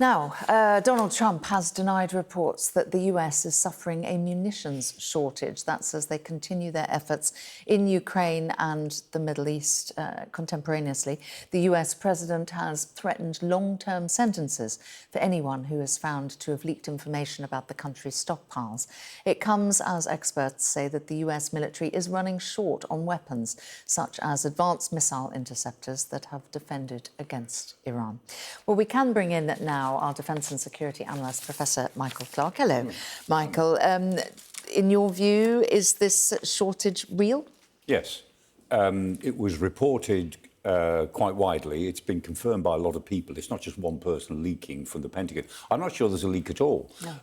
Now, Donald Trump has denied reports that the US is suffering a munitions shortage. That's as they continue their efforts in Ukraine and the Middle East contemporaneously. The US president has threatened long-term sentences for anyone who is found to have leaked information about the country's stockpiles. It comes as experts say that the US military is running short on weapons, such as advanced missile interceptors that have defended against Iran. Well, we can bring in now our Defence and Security Analyst, Professor Michael Clarke. Hello, Michael. In your view, is this shortage real? Yes. It was reported quite widely. It's been confirmed by a lot of people. It's not just one person leaking from the Pentagon. I'm not sure there's a leak at all. No.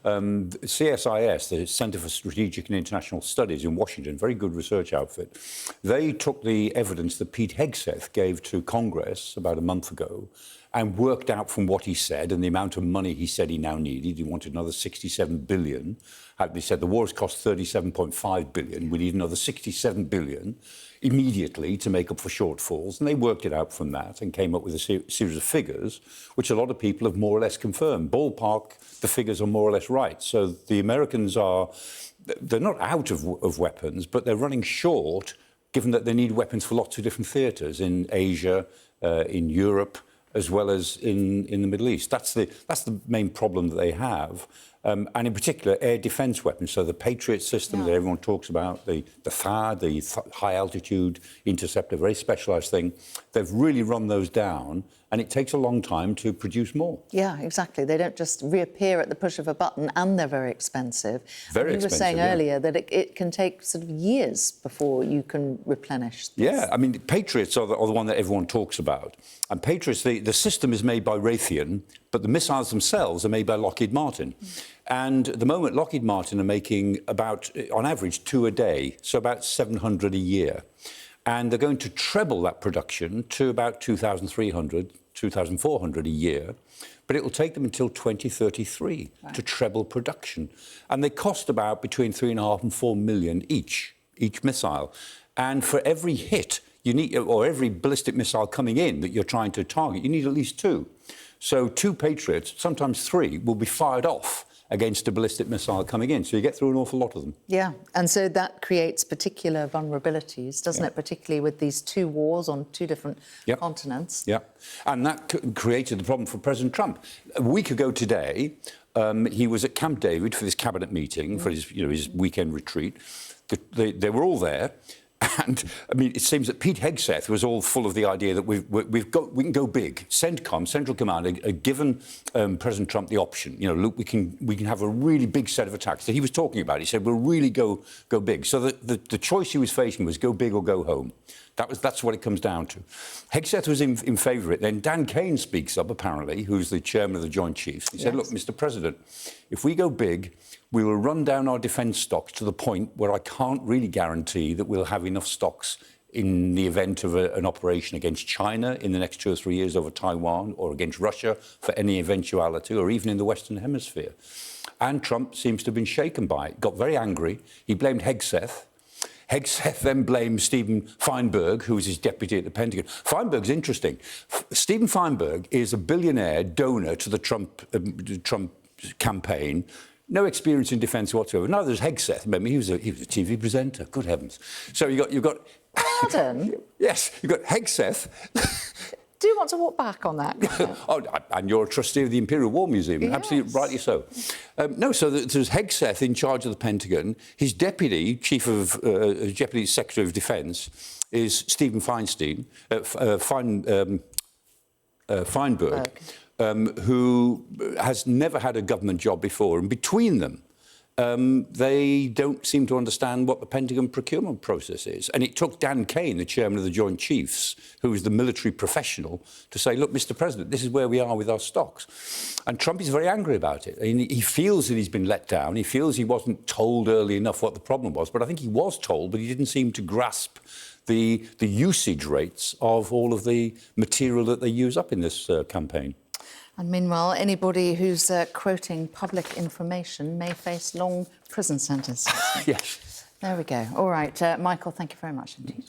CSIS, the Centre for Strategic and International Studies in Washington, very good research outfit, they took the evidence that Pete Hegseth gave to Congress about a month ago and worked out from what he said and the amount of money he said he now needed. He wanted another 67 billion. They said the war has cost 37.5 billion. We need another 67 billion immediately to make up for shortfalls. And they worked it out from that and came up with a series of figures, which a lot of people have more or less confirmed. Ballpark, the figures are more or less right. So the Americans they're not out of weapons, but they're running short, given that they need weapons for lots of different theatres in Asia, in Europe, as well as in the Middle East. That's the main problem that they have. And in particular, air defence weapons, so the Patriot system that everyone talks about, the THAAD, the high-altitude interceptor, very specialised thing, they've really run those down, and it takes a long time to produce more. Yeah, exactly. They don't just reappear at the push of a button, and they're very expensive. Very expensive, you were saying earlier that it can take sort of years before you can replenish this. Yeah, I mean, Patriots are the one that everyone talks about. And Patriots, the system is made by Raytheon, but the missiles themselves are made by Lockheed Martin. And at the moment, Lockheed Martin are making about, on average, 2 a day, so about 700 a year. And they're going to treble that production to about 2,300, 2,400 a year. But it will take them until 2033 to treble production. And they cost about between 3.5 and 4 million each missile. And for every hit you need, or every ballistic missile coming in that you're trying to target, you need at least 2. So 2 Patriots, sometimes 3, will be fired off against a ballistic missile coming in. So you get through an awful lot of them. Yeah, and so that creates particular vulnerabilities, doesn't it, particularly with these 2 wars on 2 different continents? Yeah, and that created the problem for President Trump. A week ago today, he was at Camp David for this cabinet meeting, for his weekend retreat. They were all there. And, I mean, it seems that Pete Hegseth was all full of the idea that we can go big. CENTCOM, Central Command, had given President Trump the option. You know, look, we can have a really big set of attacks that he was talking about. He said, we'll really go big. So the choice he was facing was go big or go home. That's what it comes down to. Hegseth was in favour of it. Then Dan Caine speaks up, apparently, who's the chairman of the Joint Chiefs. He said, look, Mr. President, if we go big, we will run down our defence stocks to the point where I can't really guarantee that we'll have enough stocks in the event of an operation against China in the next 2 or 3 years over Taiwan, or against Russia for any eventuality, or even in the Western Hemisphere. And Trump seems to have been shaken by it, got very angry. He blamed Hegseth. Hegseth then blamed Steven Feinberg, who was his deputy at the Pentagon. Feinberg's interesting. Steven Feinberg is a billionaire donor to the Trump campaign. No experience in defence whatsoever. Neither is Hegseth. Remember, he was a TV presenter. Good heavens! So you've got. Pardon? Yes, you've got Hegseth. Do you want to walk back on that? Oh, and you're a trustee of the Imperial War Museum. Yes. Absolutely, rightly so. No, so there's Hegseth in charge of the Pentagon. His deputy, Deputy Secretary of Defence, is Steven Feinberg. Who has never had a government job before. And between them, they don't seem to understand what the Pentagon procurement process is. And it took Dan Caine, the chairman of the Joint Chiefs, who is the military professional, to say, look, Mr. President, this is where we are with our stocks. And Trump is very angry about it. I mean, he feels that he's been let down. He feels he wasn't told early enough what the problem was. But I think he was told, but he didn't seem to grasp the usage rates of all of the material that they use up in this campaign. And meanwhile, anybody who's quoting public information may face long prison sentences. Yes. There we go. All right, Michael, thank you very much indeed.